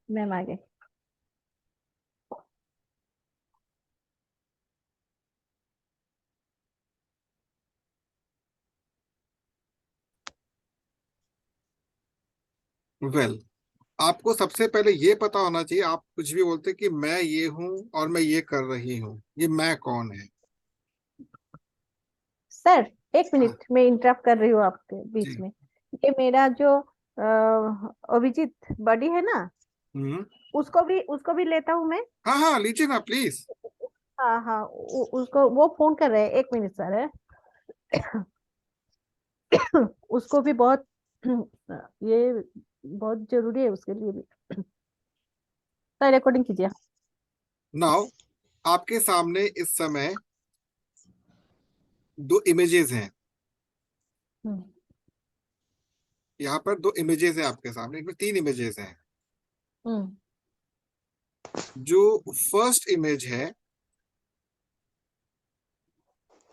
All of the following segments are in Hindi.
मैम आगे। वेल, आपको सबसे पहले ये पता होना चाहिए, आप कुछ भी बोलते कि मैं ये हूं और मैं ये कर रही हूँ, ये मैं कौन है? सर, एक हाँ, मिनट, मैं इंटरप्ट कर रही हूँ आपके बीच जी। में। ये मेरा जो अभिजीत बॉडी है ना, हम्म। उसको भी लेता हूँ मैं। हाँ हाँ, लीजिए ना प्लीज। हाँ हाँ, उसको वो फोन कर रहे हैं, एक मिनट सर है। उसको भी बहुत ये बहुत जरूरी है उसके लिए भी। सर रिकॉर्डिंग कीजिए। नाउ, आपके सामने इस समय दो इमेजेस हैं। हम्म। यहाँ पर दो इमेजेस हैं आपके सामने, इसमें तीन इमेजेस हैं। हम्म। जो फर्स्ट इमेज है,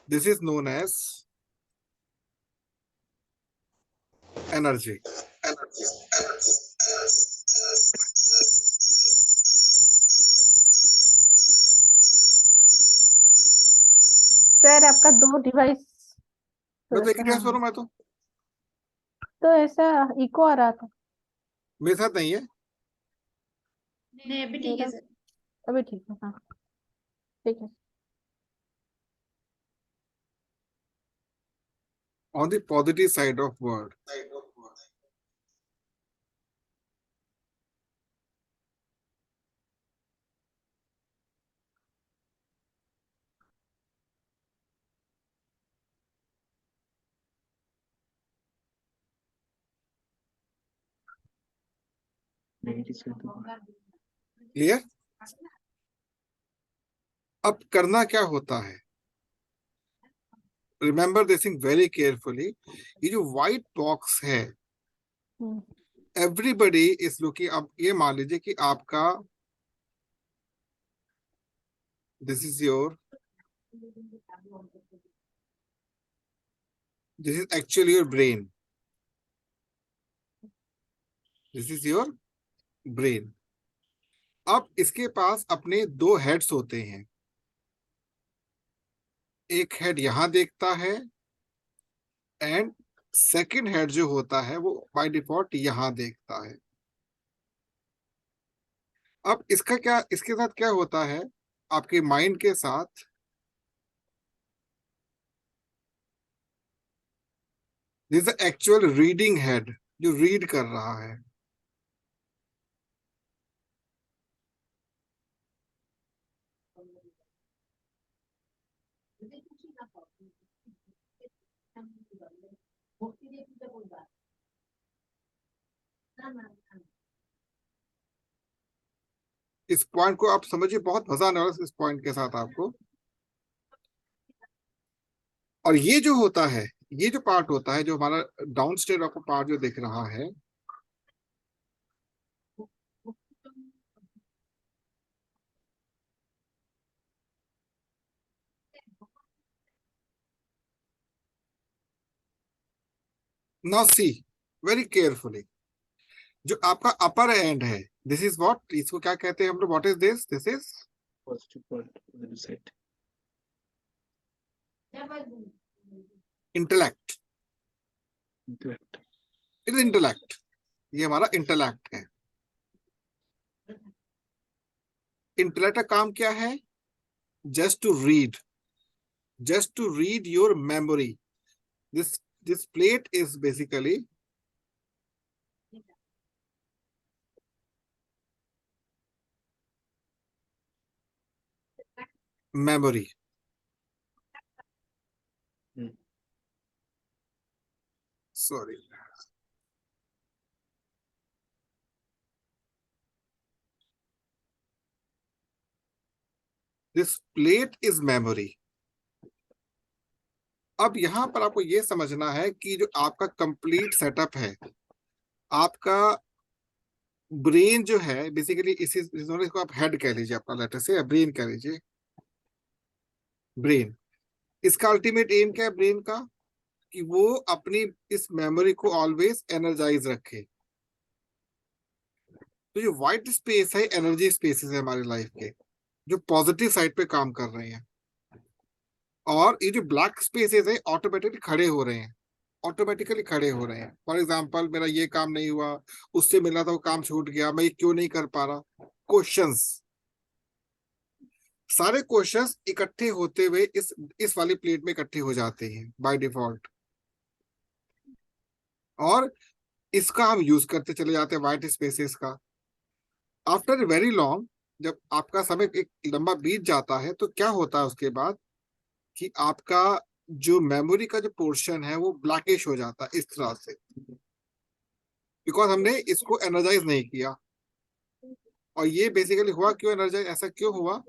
this is known as energy. Sir आपका दो डिवाइस मैं थोड़ा तो एक ही सा, हाँ गैस हाँ। करूँ, मैं तो तो ऐसा इको आ रहा था मेरे साथ नहीं है। नहीं अभी ठीक है मेरा। सर। अभी ठीक है, हाँ ठीक है। On the positive side of word, clear? अब करना क्या होता है, remember this thing very carefully. ये जो व्हाइट बॉक्स है, हम्म। Everybody is looking. अब ये मान लीजिए कि आपका, this is your, this is actually your brain, this is your brain. अब इसके पास अपने दो हेड्स होते हैं। एक हेड यहां देखता है, एंड सेकंड हेड जो होता है वो बाय डिफॉल्ट यहां देखता है। अब इसका क्या, इसके साथ क्या होता है, आपके माइंड के साथ, this is actual reading head जो रीड कर रहा है। इस पॉइंट को आप समझिए, बहुत मजा आने वाला है इस पॉइंट के साथ आपको। और ये जो होता है, ये जो पार्ट होता है, जो हमारा डाउन स्टेट ऑफ पार्ट जो दिख रहा है, नाउ सी वेरी केयरफुली, जो आपका अपर एंड है, दिस इज व्हाट, इसको क्या कहते हैं हम लोग, what is this, this is intellect. It is intellect, ये हमारा इंटेलेक्ट है। इंटेलेक्ट का काम क्या है? Just to read, just to read your memory. This plate is basically memory. Sorry. This plate is memory. अब यहां पर आपको यह समझना है कि जो आपका कंप्लीट सेटअप है, आपका ब्रेन जो है बेसिकली, इसको आप हेड कह लीजिए अपना, लेटर से, या ब्रेन कह लीजिए, ब्रेन। इसका अल्टीमेट एम क्या है ब्रेन का? कि वो अपनी इस मेमोरी को ऑलवेज एनर्जाइज रखे। तो जो व्हाइट स्पेस है एनर्जी स्पेसेस है हमारी लाइफ के, जो पॉजिटिव साइड पे काम कर रहे हैं। और ये जो ब्लैक स्पेसेस है ऑटोमेटिकली खड़े हो रहे हैं, ऑटोमेटिकली खड़े हो रहे हैं। फॉर एग्जाम्पल मेरा ये काम नहीं हुआ, उससे मिला था वो काम छूट गया, मैं ये क्यों नहीं कर पा रहा। क्वेश्चंस, सारे क्वेश्चंस इकट्ठे होते हुए इस वाली प्लेट में इकट्ठे हो जाते हैं बाय डिफॉल्ट। और इसका हम यूज करते चले जाते हैं व्हाइट स्पेसेस का। आफ्टर वेरी लॉन्ग, जब आपका समय एक लंबा बीत जाता है तो क्या होता है उसके बाद कि आपका जो मेमोरी का जो पोर्शन है वो ब्लैकिश हो जाता है इस तरह से, बिकॉज हमने इसको एनर्जाइज नहीं किया। और ये बेसिकली हुआ क्यों एनर्जाइज, ऐसा क्यों हुआ,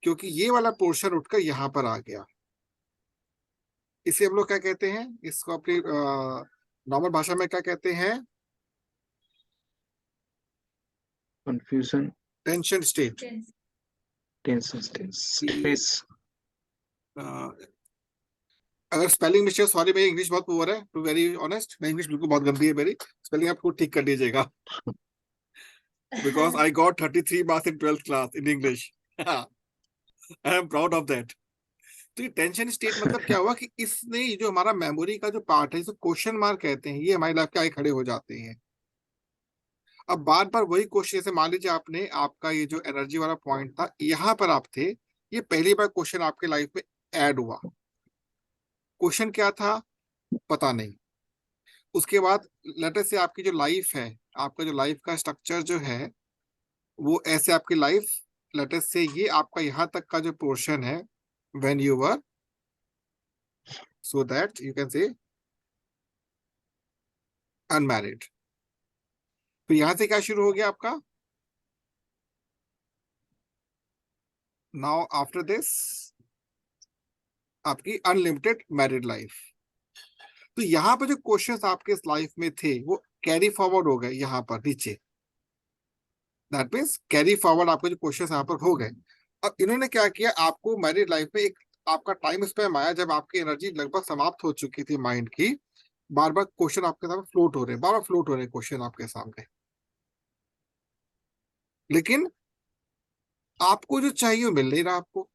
क्योंकि ये वाला पोर्शन उठकर यहाँ पर आ गया। इसे हम लोग क्या कहते हैं, इसको अपनी नॉर्मल भाषा में क्या कहते हैं, confusion, tension state. Tension, stress. अगर स्पेलिंग मिस्टेक, सॉरी मेरी इंग्लिश बहुत पुअर है, टू वेरी ऑनेस्ट, मैं इंग्लिश बिल्कुल बहुत गंदी है मेरी, स्पेलिंग आपको ठीक कर लीजिएगा, because I got 33 marks in 12th class in English, I am proud of that. तो ये टेंशन स्टेट मतलब क्या हुआ कि इसने जो हमारा मेमोरी का जो पार्ट है, जिसे क्वेश्चन मार्क कहते हैं, ये हमारी लाइफ के आगे खड़े हो जाते हैं। अब बार बार वही क्वेश्चन, जैसे मान लीजिए आपने, आपका ये जो एनर्जी वाला पॉइंट था, यहाँ पर आप थे, ये पहली बार क्वेश्चन आपके लाइफ में ऐड हुआ। क्वेश्चन क्या था पता नहीं। उसके बाद लेटर से आपकी जो लाइफ है, आपका जो लाइफ का स्ट्रक्चर जो है वो ऐसे, आपकी लाइफ लेटर से ये आपका यहाँ तक का जो पोर्शन है, when you were, so that you can say unmarried. तो यहां से क्या शुरू हो गया आपका, नाउ आफ्टर दिस आपकी अनलिमिटेड मैरिड लाइफ। तो यहाँ पर जो क्वेश्चंस आपके इस लाइफ में थे वो कैरी फॉरवर्ड हो गए यहाँ पर नीचे, दैट मीन्स कैरी फॉरवर्ड आपके जो क्वेश्चंस यहाँ पर हो गए। अब इन्होंने क्या किया, आपको मैरिड लाइफ में एक आपका टाइम स्पैम आया जब आपकी एनर्जी लगभग समाप्त हो चुकी थी माइंड की, बार बार क्वेश्चन आपके सामने फ्लोट हो रहे हैं, बार बार फ्लोट हो रहे हैं क्वेश्चन आपके सामने, लेकिन आपको जो चाहिए वो मिल नहीं रहा आपको।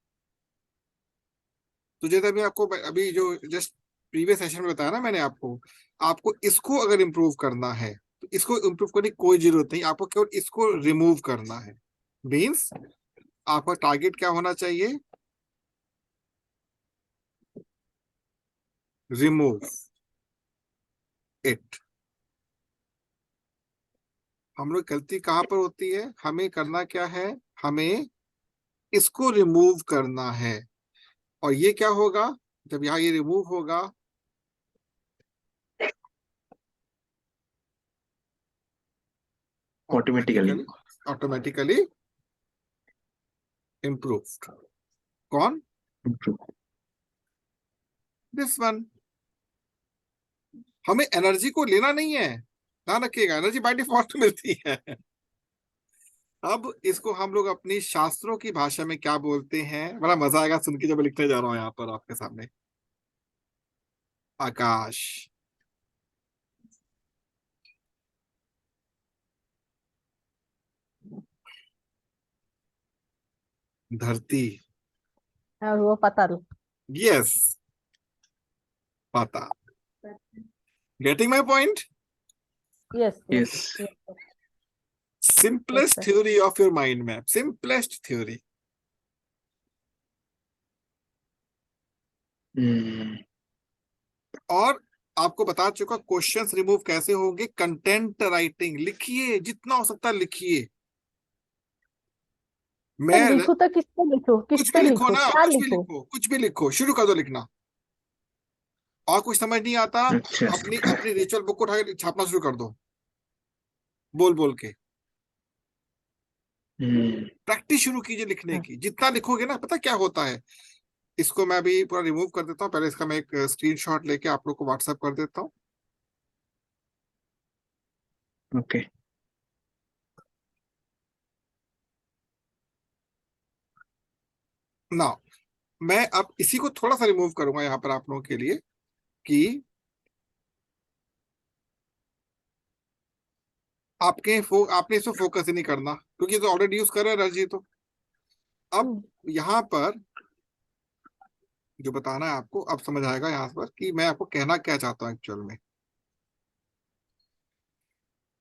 तो जैसे अभी आपको, अभी जो जस्ट प्रीवियस सेशन में बताया ना मैंने आपको, आपको इसको अगर इम्प्रूव करना है तो इसको इम्प्रूव करने की कोई जरूरत नहीं, आपको केवल इसको रिमूव करना है। मीन्स आपका टारगेट क्या होना चाहिए, रिमूव इट। हम लोग गलती कहाँ पर होती है, हमें करना क्या है, हमें इसको रिमूव करना है। और ये क्या होगा, जब यहाँ ये रिमूव होगा, ऑटोमेटिकली इम्प्रूव्ड। कौन, दिस वन। हमें एनर्जी को लेना नहीं है, ध्यान रखिएगा, एनर्जी बाय डिफॉल्ट मिलती है। अब इसको हम लोग अपनी शास्त्रों की भाषा में क्या बोलते हैं, बड़ा मजा आएगा सुन के जब मैं लिखने जा रहा हूं यहाँ पर आपके सामने। आकाश, धरती, और वो पतल। यस, पता। Getting my point, yes Yes. Simplest theory of your mind map, simplest theory. और आपको बता चुका क्वेश्चंस रिमूव कैसे होंगे, कंटेंट राइटिंग, लिखिए जितना हो सकता है लिखिए। मैं लिखूं तो किस पे लिखूं, कुछ किस भी पे लिखो लिखूं, ना, क्या कुछ भी लिखूं? लिखो, कुछ भी लिखो, शुरू कर दो लिखना। और कुछ समझ नहीं आता, अच्छा। अपनी अपनी रिचुअल बुक उठा के छापना शुरू कर दो, बोल बोल के प्रैक्टिस शुरू कीजिए लिखने की। जितना लिखोगे ना, पता क्या होता है, इसको मैं अभी पूरा रिमूव कर देता हूँ, पहले इसका मैं एक स्क्रीनशॉट लेके आप लोग को व्हाट्सएप कर देता हूँ। ओके। ना, मैं अब इसी को थोड़ा सा रिमूव करूंगा यहाँ पर आप लोगों के लिए कि आपने इसमें फोकस ही नहीं करना, क्योंकि तो ऑलरेडी यूज कर रहे हैं एनर्जी। तो अब यहाँ पर जो बताना है आपको, अब समझ आएगा यहाँ पर कि मैं आपको कहना क्या चाहता हूँ एक्चुअल में।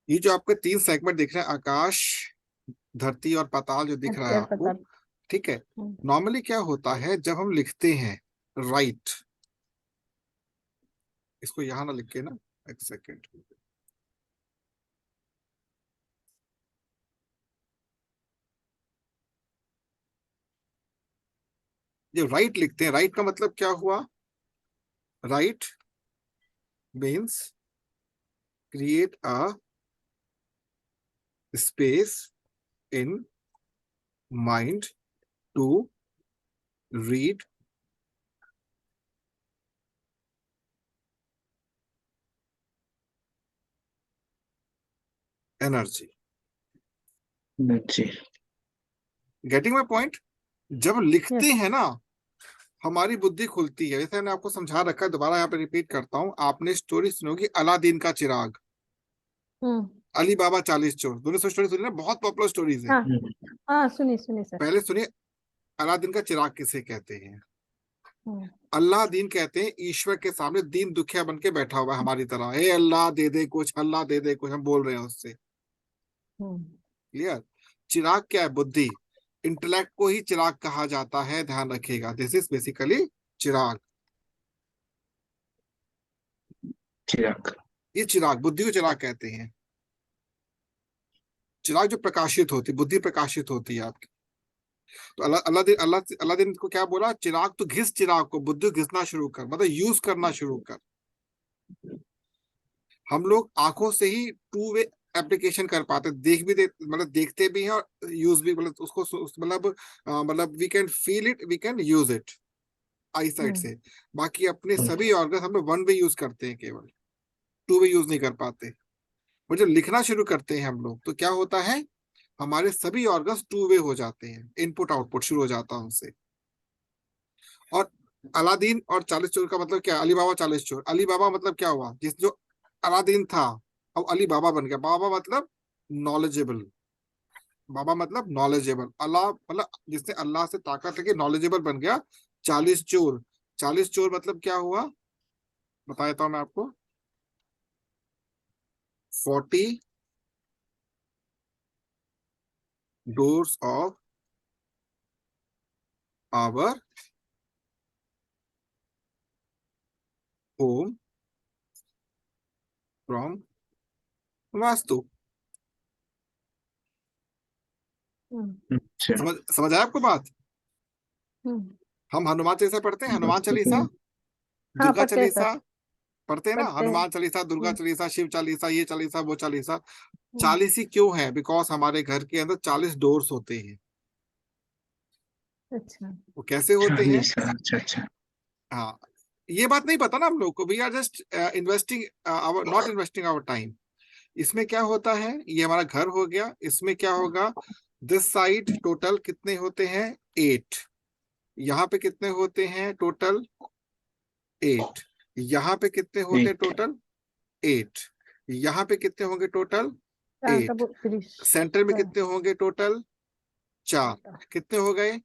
ये जो आपके 3 सेगमेंट दिख रहे हैं, आकाश, धरती और पाताल, जो दिख रहा है अच्छा आपको, पता। ठीक है। नॉर्मली क्या होता है जब हम लिखते हैं राइट, इसको यहां ना लिख के ना, एक सेकेंड, जब राइट लिखते हैं, राइट का मतलब क्या हुआ? Right means create a space in mind to read energy. जी। Getting my point? जब लिखते Yes. हैं ना, हमारी बुद्धि खुलती है। जैसे मैंने आपको समझा रखा है, दोबारा यहाँ पे रिपीट करता हूँ। आपने स्टोरी सुनी होगी अलादीन का चिराग, हम्म। अली बाबा 40 चोर, दोनों स्टोरी सुनी ना, बहुत पॉपुलर स्टोरीज है। हाँ हाँ, सुनी सुनी सर। पहले सुनिए, अलादीन का चिराग किसे कहते हैं? हम्म। अल्लाह दीन कहते हैं ईश्वर के सामने दीन दुखिया बन के बैठा हुआ है हमारी तरह। हे अल्लाह दे दे कुछ, अल्लाह दे दे कुछ, हम बोल रहे हैं उससे। हम्म। क्लियर? चिराग क्या है? बुद्धि, इंटेलेक्ट को ही चिराग कहा जाता है, ध्यान रखिएगा। दिस इज बेसिकली चिराग। चिराग। ये चिराग, बुद्धि को चिराग कहते हैं। चिराग जो प्रकाशित होती, बुद्धि प्रकाशित होती है आपकी। तो अल्लाह दिन को क्या बोला? चिराग तो घिस, चिराग को, बुद्धि घिसना शुरू कर, मतलब यूज करना शुरू कर। हम लोग आंखों से ही टू वे एप्लीकेशन कर पाते, देख भी दे, मतलब देखते भी हैं और यूज भी, मतलब उसको मतलब we can feel it, we can use it eye side से। बाकी अपने सभी ऑर्गन हम लोग वन वे यूज करते हैं, केवल टू वे यूज नहीं कर पाते। और जब लिखना शुरू करते हैं हम लोग, तो क्या होता है? हमारे सभी ऑर्गन्स टू वे हो जाते हैं, इनपुट आउटपुट शुरू हो जाता है उनसे। और अलादीन और 40 चोर का मतलब क्या? अली बाबा 40 चोर। अली बाबा मतलब क्या हुआ? जिस जो अलादीन था, अब अली बाबा बन गया। बाबा मतलब नॉलेजेबल, बाबा मतलब नॉलेजेबल। अल्लाह मतलब जिसने अल्लाह से ताकत है कि नॉलेजेबल बन गया। 40 चोर, 40 चोर मतलब क्या हुआ? बता देता हूं मैं आपको। 40 doors of our home from Vastu. अच्छा। समझ आया आपको बात? हम हनुमान चालीसा पढ़ते हैं, हनुमान चालीसा, हाँ दुर्गा पढ़ते हैं सर, चालीसा पढ़ते हैं ना, पढ़ते हैं। हनुमान चालीसा, दुर्गा चालीसा, शिव चालीसा, ये चालीसा, वो चालीसा। हम्म। 40 ही क्यों है? बिकॉज हमारे घर के अंदर 40 डोर्स होते हैं। अच्छा। वो कैसे होते हैं? अच्छा अच्छा। हाँ, ये बात नहीं पता ना हम लोग को। We are just investing our, not investing our time. इसमें क्या होता है? ये हमारा घर हो गया। इसमें क्या होगा? दिस साइड टोटल कितने होते हैं? 8। यहाँ पे कितने होते हैं टोटल? 8। यहाँ पे कितने होते हैं टोटल? 8। यहाँ पे कितने होंगे टोटल? 8। 32। सेंटर में कितने होंगे टोटल? 4। कितने हो गए?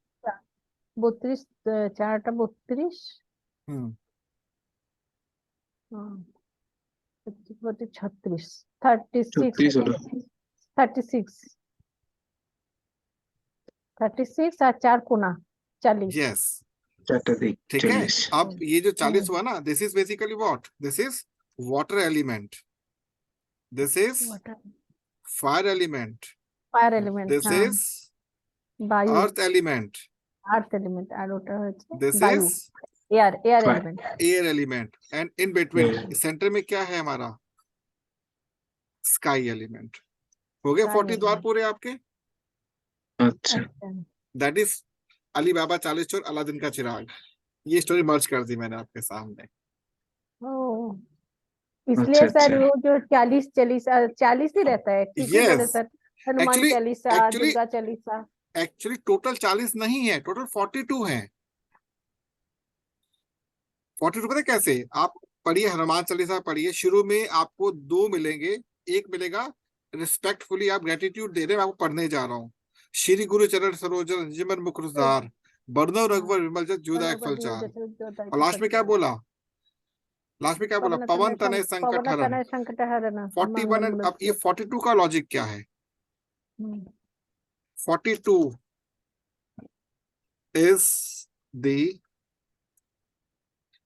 32, 4 32। हम्म 36, 36 34 होगा। 36, 36 और 4 कोना 40। यस, ठीक है। 40। अब ये जो 40 हम्म। हुआ ना, this is basically what? This is water element, this is water, fire element, fire element, this हाँ। इज वायु, अर्थ एलिमेंट, अर्थ एलिमेंट, আর ওটা হচ্ছে दिस বায়ু, is air element. Air element, and in between centre में क्या है हमारा? Sky element. हो गए स्काई 40 द्वार एलिमेंट। पूरे आपके। अच्छा। अच्छा। दैट इज अली बाबा 40 चोर, अलादीन का चिराग। ये स्टोरी मर्ज कर दी मैंने आपके सामने। ओ, इसलिए अच्छा सर अच्छा। वो जो 40 ही रहता है, ठीक ही बोले yes, sir. Hanuman actually Chalisa, actually Durga Chalisa. Actually total 40 नहीं है, टोटल 42 है। 42 पता है कैसे? आप पढ़िए, हनुमान चालीसा पढ़िए, शुरू में आपको 2 मिलेंगे। एक मिलेगा रिस्पेक्टफुली आप ग्रेटिट्यूड दे रहे हैं, मैं आपको पढ़ने जा रहा हूँ। श्री गुरु चरण सरोज रंजिमन मुकुरदार, बरनौ रघुवर विमल जस जोदायक फलचार। और लास्ट में क्या बोला? लास्ट में क्या बोला? पवन तनय संकट पवन हरन। तनय संकट हरन 41 मंगल अब ये 42 का लॉजिक क्या है? 42 is the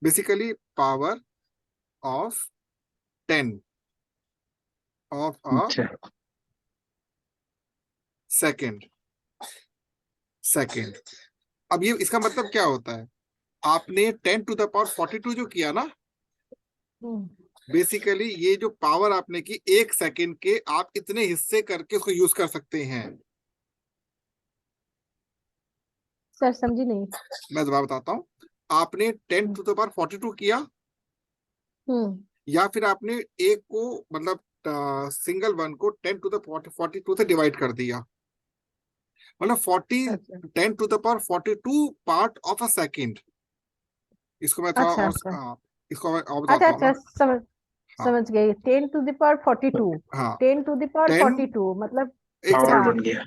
basically power of 10 of a अच्छा second. अब ये इसका मतलब क्या होता है? आपने 10 to the power 42 जो किया ना, बेसिकली ये जो पावर आपने की 1 सेकेंड के, आप इतने हिस्से करके उसको यूज कर सकते हैं। सर समझी नहीं। मैं जवाब बताता हूँ। आपने 10 to the power 42 किया, या फिर आपने एक को मतलब सिंगल वन को 10 to the 42 से डिवाइड कर दिया, मतलब 10 to the power 42 part of a second. इसको मैं थोड़ा अच्छा और अच्छा इसको मैं और अच्छा बताता हूँ अच्छा ना। समझ हाँ समझ गई। 10 टू द पावर 42, हाँ 10 टू द पावर 10 42 मतलब एक पावर हाँ सेकेंड, बन गया।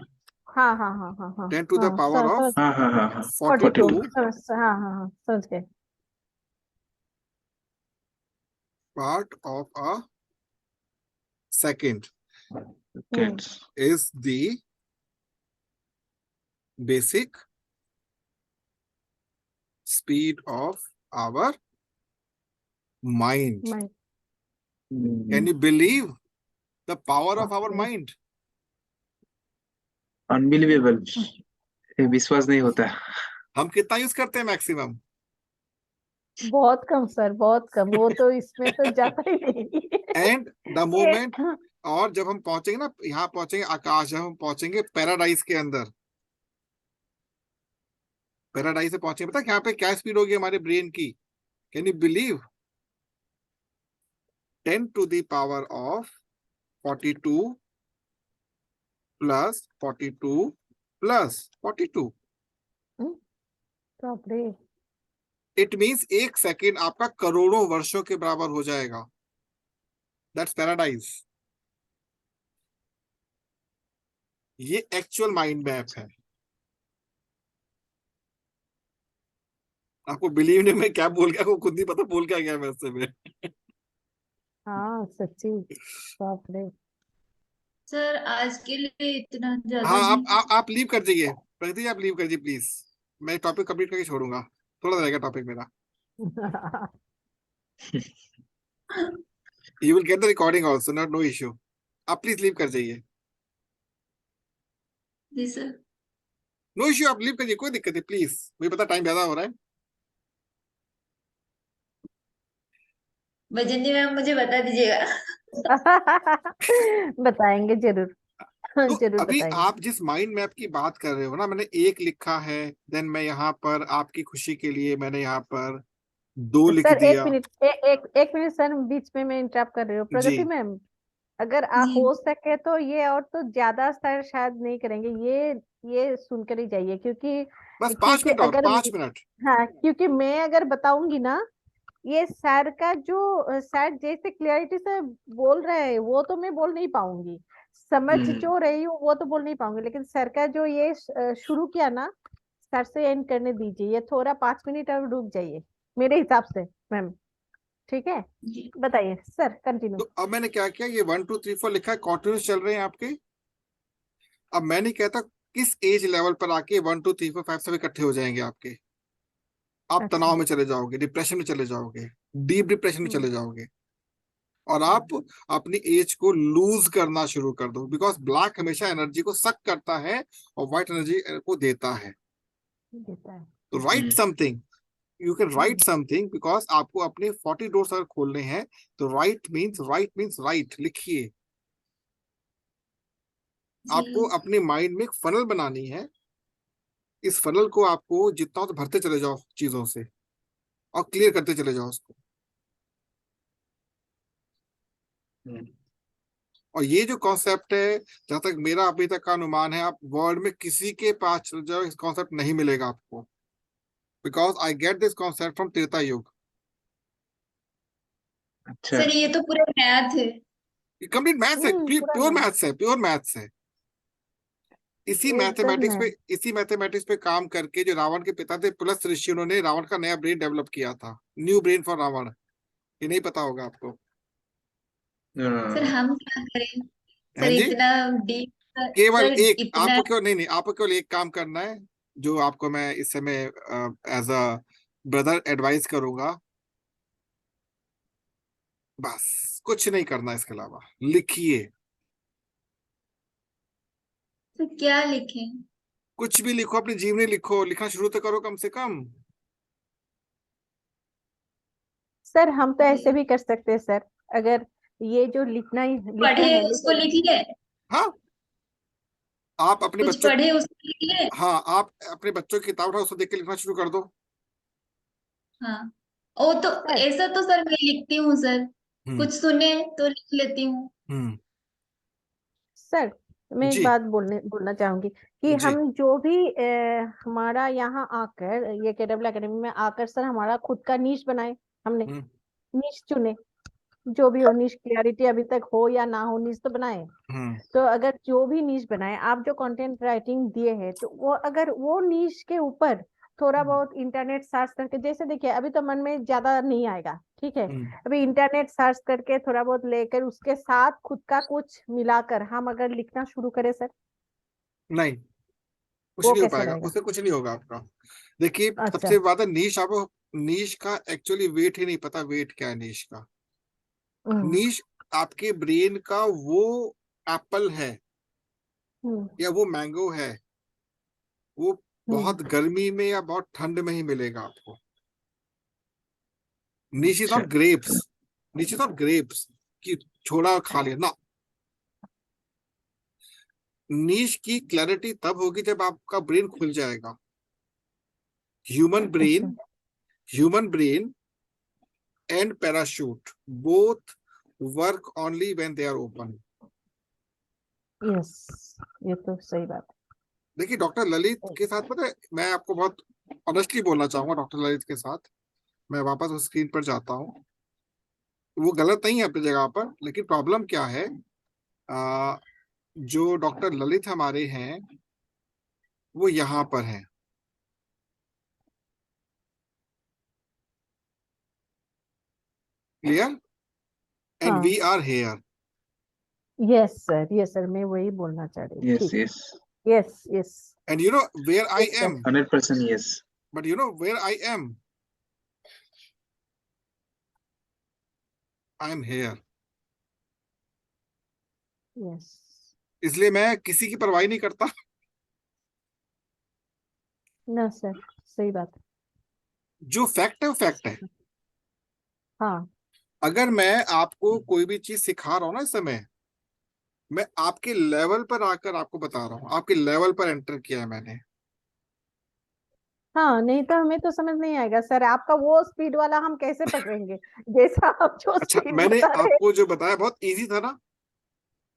हाँ हाँ हाँ हाँ हाँ 10 to the हाँ power of समझ हाँ हाँ हाँ हाँ 42 42 हाँ हाँ हाँ समझ गए। part of a second seconds. is the basic speed of our mind. मैं Can you believe the power of our mind? Unbelievable, विश्वास नहीं होता। हम कितना यूज करते हैं मैक्सिमम? बहुत कम सर, बहुत कम। वो तो इसमें तो जाता ही नहीं। एंड द मोमेंट, और जब हम पहुंचेंगे ना, यहाँ पहुंचेंगे आकाश, जब हम पहुंचेंगे पैराडाइज के अंदर, पैराडाइज से पहुंचेंगे, पता है यहाँ पे क्या स्पीड होगी हमारे ब्रेन की? Can you believe? 10 to the power of 42 plus 42 plus 42, बाप रे। इट मीन्स 1 सेकेंड आपका करोड़ों वर्षों के बराबर हो जाएगा। That's paradise. ये एक्चुअल माइंड मैप है। आपको बिलीव नहीं मैं क्या बोल गया, आपको खुद नहीं पता बोल क्या गया मैं उससे में। हाँ सच्ची, बाप रे। सर आज के लिए इतना ज्यादा हाँ नहीं। आप लीव कर जाइए, प्रगति जी आप लीव कर दीजिए प्लीज। मैं टॉपिक कंप्लीट करके छोड़ूंगा, थोड़ा रहेगा टॉपिक मेरा। You will get the recording also, not know issue. आप प्लीज लीव कर जाइए। जी सर। नो इश्यू, आप लीव करिए, कोई दिक्कत नहीं प्लीज। मुझे पता टाइम ज्यादा हो रहा है। भजन जी मैम मुझे बता दीजिएगा। बताएंगे जरूर, तो जरूर अभी बताएंगे। आप जिस माइंड मैप की बात कर रहे हो ना, मैंने एक लिखा है, देन मैं यहाँ पर आपकी खुशी के लिए मैंने यहाँ पर 2 लिख सर एक दिया। मिनट, एक मिनट सर, बीच में मैं इंटरप्ट कर रही हूँ। जी प्रगति मैम, अगर जी हो सके तो ये और तो ज्यादा सर शायद नहीं करेंगे, ये सुनकर ही जाइए, क्योंकि बस 5 क्योंकि मिनट और, अगर 5 मिनट। हाँ, क्योंकि मैं अगर बताऊंगी ना, ये सर का जो सर जैसे क्लियरिटी से बोल रहे हैं वो तो मैं बोल नहीं पाऊंगी, समझ जो रही हूँ वो तो बोल नहीं पाऊंगी, लेकिन सर का जो ये शुरू किया ना, सर से एंड करने दीजिए। ये थोड़ा 5 मिनट और रुक जाइए मेरे हिसाब से मैम, ठीक है? जी बताइए सर, कंटिन्यू। तो अब मैंने क्या किया, ये 1 2 3 4 लिखा है, कॉन्टिन्यूस चल रहे हैं आपके। अब मैं नहीं कहता किस एज लेवल पर आके 1 2 3 4 5 सब इकट्ठे हो जाएंगे आपके। आप अच्छा। तनाव में चले जाओगे, डिप्रेशन में चले जाओगे, डीप डिप्रेशन में चले जाओगे, और आप अपनी एज को लूज करना शुरू कर दो। बिकॉज ब्लैक हमेशा एनर्जी को सक करता है और व्हाइट एनर्जी को देता है। देता है। तो right something, you can write hmm, something, because आपको अपने 40 डोर्स अगर खोलने हैं तो राइट लिखिए। जी आपको अपने माइंड में एक फनल बनानी है। इस फनल को आपको जितना हो तो भरते चले जाओ चीजों से, और क्लियर करते चले जाओ उसको। और ये जो कॉन्सेप्ट है, जहां तक मेरा अभी तक का अनुमान है, आप वर्ल्ड में किसी के पास चले जाओ, इस कॉन्सेप्ट नहीं मिलेगा आपको। Because I get this concept from Treta युग। अच्छा सर ये तो पूरा नया थे। कंप्लीट मैथ्स है, पूरा प्योर नहीं, मैथ्स है, प्योर मैथ्स है। एकदम नहीं। इसी मैथमेटिक्स पे काम करके जो रावण के पिता थे प्लस ऋषि, उन्होंने रावण का नया ब्रेन डेवलप किया था, न्यू ब्रेन फॉर रावण। ये नहीं पता होगा आपको। सर हम क्या करें? हाँ सर जी। इतना डीप, केवल सर एक इतना। आपको क्यों, नहीं नहीं, आपको केवल एक काम करना है, जो आपको मैं इस समय एज अ ब्रदर एडवाइस करूंगा। बस कुछ नहीं करना इसके अलावा, लिखिए। सर क्या लिखें? कुछ भी लिखो, अपनी जीवनी लिखो, लिखना शुरू तो करो कम से कम। सर हम तो ऐसे जी, भी कर सकते हैं सर, अगर ये जो लिखना पढ़े है उसको लेकिन। लिख ले। हाँ, आप अपने कुछ बच्चों, पढ़े उसको लिख ले। हाँ आप अपने बच्चों की किताब उठाओ, उसको देख के लिखना शुरू कर दो। हाँ, वो तो सर ऐसा तो सर मैं लिखती हूँ सर। हम्म। कुछ सुने तो लिख लेती हूँ। हम्म। सर मैं एक जी। बात बोलना चाहूंगी कि जी। हम जो भी हमारा यहाँ आकर ये केडब्ल्यू एकेडमी में आकर सर हमारा खुद का नीश बनाए, हमने हम्म। नीश चुने, जो भी हो नीश, क्लैरिटी अभी तक हो या ना हो, नीश तो बनाए। हम्म। तो अगर जो भी नीश बनाए, आप जो कंटेंट राइटिंग दिए हैं, तो वो अगर वो नीश के ऊपर थोड़ा बहुत इंटरनेट सर्च करके, जैसे देखिए अभी तो मन में ज्यादा नहीं आएगा, ठीक है, हम्म। अभी इंटरनेट सर्च करके थोड़ा बहुत लेकर उसके साथ खुद का कुछ मिलाकर हम अगर लिखना शुरू करें सर, नहीं, कुछ वो नहीं हो कैसा पाएगा, रहेगा? उससे कुछ नहीं होगा आपका। देखिए अच्छा। सबसे ज्यादा नीश, आपको नीश का एक्चुअली वेट ही नहीं पता, वेट क्या है नीश का। हम्म। नीश आपके ब्रेन का वो एप्पल है हम्म। या वो मैंगो है, वो हम्म। बहुत गर्मी में या बहुत ठंड में ही मिलेगा आपको। नीश इज अच्छा। Not grapes, niche is not grapes कि छोड़ा और खा लिया ना। नीश की क्लैरिटी तब होगी जब आपका ब्रेन खुल जाएगा। ह्यूमन अच्छा। Brain, human brain and parachute both work only when they are open. Yes, ये तो सही बात देखिए डॉक्टर ललित है। के साथ, पता है, मैं आपको बहुत ऑनेस्टली बोलना चाहूंगा, डॉक्टर ललित के साथ मैं वापस उस स्क्रीन पर जाता हूँ। वो गलत नहीं है अपनी जगह पर, लेकिन प्रॉब्लम क्या है, आ, जो डॉक्टर ललित हमारे हैं वो यहाँ पर हैं। क्लियर? एंड हाँ, we are here. Yes sir मैं वही बोलना चाह रही हूँ, यस ठीक। Yes, yes yes. And you know where I yes sir. Am, 100% yes. But you know where I am here. Yes. इसलिए मैं किसी की परवाही नहीं करता। ना सर, सही बात है। जो फैक्ट है वो फैक्ट है। हाँ। अगर मैं आपको कोई भी चीज सिखा रहा हूँ ना इस समय, मैं आपके लेवल पर आकर आपको बता रहा हूँ, आपके लेवल पर एंटर किया है मैंने। हाँ, नहीं तो हमें तो समझ नहीं आएगा सर, आपका वो स्पीड वाला हम कैसे पकड़ेंगे, जैसा आप जो अच्छा, स्पीड मैंने बता रहे हैं। आपको जो बताया बहुत इजी था ना।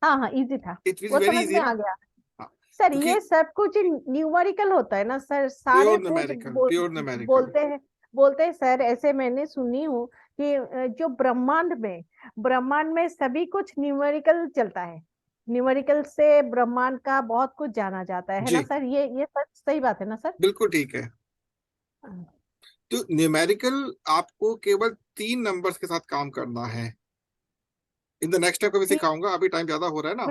हाँ हाँ, इजी था, इट इज वो वेरी समझ इजी में ना। आ गया। हाँ, सर क्योंकि ये सब कुछ न्यूमेरिकल होता है ना सर, सारे प्योर कुछ न्यूमेरिकल, प्योर न्यूमेरिकल। बोलते हैं सर, ऐसे मैंने सुनी हूँ कि जो ब्रह्मांड में सभी कुछ न्यूमेरिकल चलता है, न्यूमेरिकल से ब्रह्मांड का बहुत कुछ जाना जाता है ना जी, सर, ये सच सही बात है ना सर? बिल्कुल ठीक है। तो न्यूमेरिकल आपको केवल 3 नंबर्स के साथ काम करना है। इन द नेक्स्ट टाइम कभी ठीक। सिखाऊंगा, अभी टाइम ज्यादा हो रहा है ना।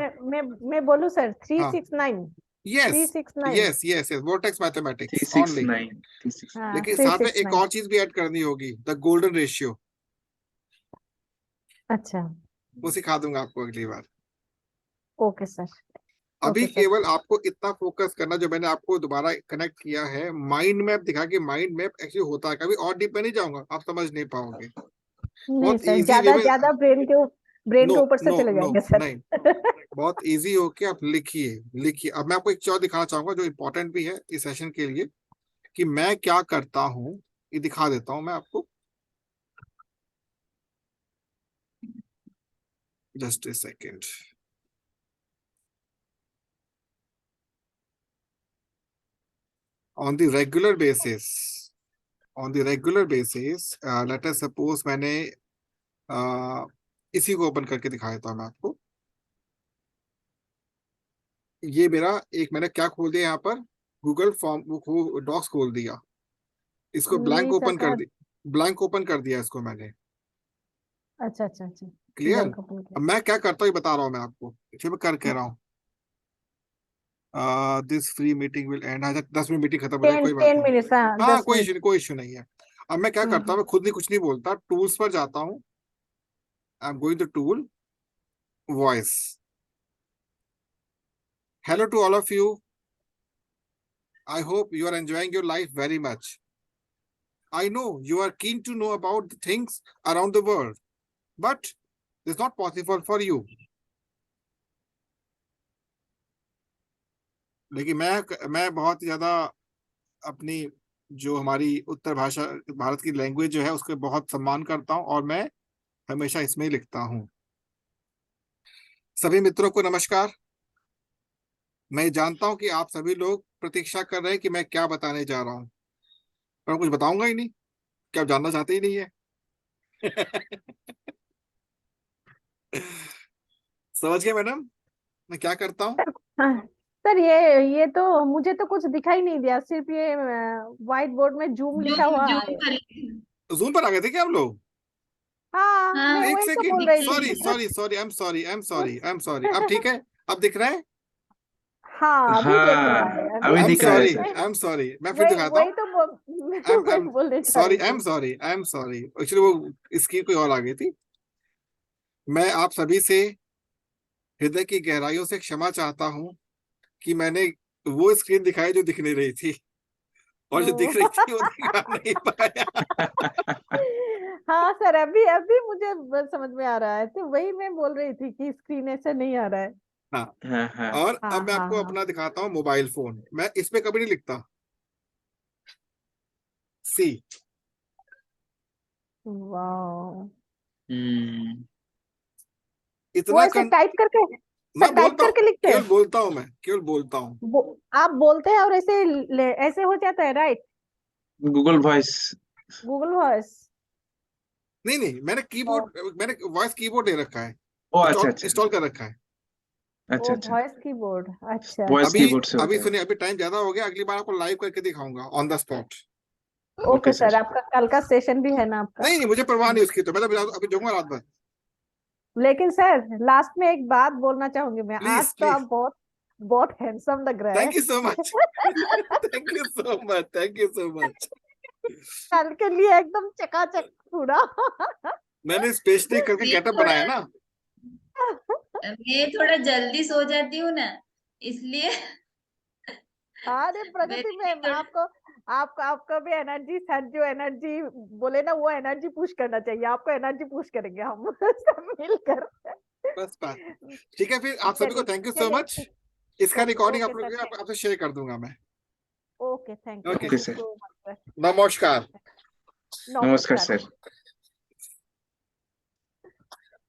मैं बोलूँ सर, थ्री हाँ। Six nine yes. Three six nine yes yes yes, vertex three mathematics six only. Nine 369। हाँ, लेकिन थ्री साथ में सिक्स एक नाइन और चीज भी ऐड करनी होगी, द गोल्डन रेशियो। अच्छा। वो सिखा दूंगा आपको अगली बार। Okay sir. अभी ओके सर। केवल आपको इतना फोकस करना, जो मैंने आपको दोबारा कनेक्ट किया है माइंड मैप दिखा के, माइंड मैप एक्चुअली होता है, कभी और डीप में नहीं जाऊंगा, आप समझ नहीं पाओगे। नहीं बहुत सर, इजी वे ज्यादा में। ज्यादा ब्रेन नो के ऊपर से नो चले नो, जाएंगे सर। नहीं, बहुत इजी हो के आप लिखिए। लिखिए, अब मैं आपको एक चीज और दिखाना चाहूंगा जो इम्पोर्टेंट भी है इस सेशन के लिए, कि मैं क्या करता हूँ। ये दिखा देता हूँ मैं आपको, just a second. On the regular basis, on the regular basis, let us suppose मैंने इसी को ओपन करके दिखा देता हूँ मैं आपको। ये मेरा एक, मैंने क्या खोल दिया यहाँ पर, गूगल फॉर्म, वो डॉक्स खोल दिया, इसको ब्लैंक नहीं ओपन कर सर। दी, ब्लैंक ओपन कर दिया इसको मैंने। अच्छा अच्छा अच्छा। क्लियर। बैंक ओपन अब किया। मैं क्या करता हूँ ये बता रहा हूँ मैं आपको, फिर मैं कर कह रहा हूँ। This free meeting will and, 10 minute meeting खत्म हो जाएगी, टेन कोई बात टेन नहीं। मिनट्स हाँ, हाँ 10 मिनट। कोई इशू नहीं है। अब मैं क्या करता हूँ, मैं खुद नहीं कुछ नहीं बोलता, टूल्स पर जाता हूँ, I am going to tool, voice. Hello to all of you, I hope you are enjoying your life very much. I know you are keen to know about the things around the world, but it's not possible for you. लेकिन मैं बहुत ही ज्यादा अपनी जो हमारी उत्तर भाषा भारत की लैंग्वेज जो है उसके बहुत सम्मान करता हूं, और मैं हमेशा इसमें ही लिखता हूं। सभी मित्रों को नमस्कार। मैं जानता हूं कि आप सभी लोग प्रतीक्षा कर रहे हैं कि मैं क्या बताने जा रहा हूं, पर मैं कुछ बताऊंगा ही नहीं, क्या आप जानना चाहते ही नहीं है। समझ गए मैडम मैं क्या करता हूँ? हाँ सर, ये तो मुझे तो कुछ दिखाई नहीं दिया, सिर्फ ये व्हाइट बोर्ड में जूम लिखा जूम हुआ जूम है। कर। जूम पर आ गए थे क्या आप लोग? हाँ, मैं हाँ एक वही तो सेकेंड, बोल दिख रही रही सॉरी थी। है। Sorry sorry, I am sorry. अब ठीक है, अब दिख रहा है। हाँ, अभी देख रहा हाँ, है, अभी अभी आई एम दिख रहा है दिख sorry, sir. I am sorry, मैं फिर वही दिखाता वही हूँ। तो मैं आई तो एम आई वही एम बोलने जा सॉरी, रही थी। आई एम सॉरी, एक्चुअली वो स्क्रीन कोई और आ गई थी। मैं आप सभी से हृदय की गहराइयों से क्षमा चाहता हूँ कि मैंने वो स्क्रीन दिखाई जो दिख नहीं रही थी, और जो ओ। दिख रही थी वो दिखा नहीं पाया। हाँ सर, अभी अभी मुझे समझ में आ रहा है, तो वही मैं बोल रही थी कि स्क्रीन ऐसे नहीं आ रहा है। हाँ, हाँ हाँ। और हाँ अब मैं हाँ आपको हाँ। अपना दिखाता हूँ मोबाइल फोन। मैं इस पे कभी नहीं लिखता, सी। वाह। हम्म। वो इतना ऐसे टाइप करके, मैं सर टाइप बोलता हूँ, करके लिखते केवल हैं। बोलता हूँ, मैं केवल बोलता हूँ। आप बोलते हैं और ऐसे ऐसे हो जाता है, right? Google voice. Google voice. नहीं नहीं, मैंने वॉइस कीबोर्ड ले रखा है, ओ अच्छा इंस्टॉल अच्छा इंस्टॉल कर रखा है। अच्छा ओ, अच्छा। वॉइस कीबोर्ड, अच्छा वॉइस अच्छा। अभी कीबोर्ड से अभी होता है। सुनिए, अभी टाइम ज्यादा हो गया, अगली बार आपको लाइव करके दिखाऊंगा on the spot. Okay okay sir. Sir, आपका कल का सेशन भी है ना आपका? नहीं नहीं, मुझे परवाह नहीं उसकी, तो मैं तो अभी जाऊंगा रात भर। लेकिन सर, लास्ट में एक बात बोलना चाहूंगी मैं, आज प्लीज तो आप प्लीज, बहुत बहुत हैंडसम लग रहा है। Thank you so much. Thank you so much, thank you so much. कल के लिए एकदम चकाचक पूरा। मैंने स्पेशली करके मैं गेटअप थोड़ा बनाया ना। मैं थोड़ा जल्दी सो जाती हूँ ना, इसलिए अरे प्रगति मेरे लिए मैम, थोड़ा। आपको आपको आपको भी एनर्जी, सर जो एनर्जी बोले ना, वो एनर्जी पुश करना चाहिए, आपको एनर्जी पुश करेंगे हम सब मिलकर। बस बात, ठीक है, फिर आप सभी को चलिए थैंक यू सो चलिए, मच। ठीक। इसका ओके रिकॉर्डिंग ओके आप सर, लोग आपसे शेयर कर दूंगा मैं। Okay, thank okay, you okay sir. So much sir. नमस्कार। नमस्कार नमस्कार। सर।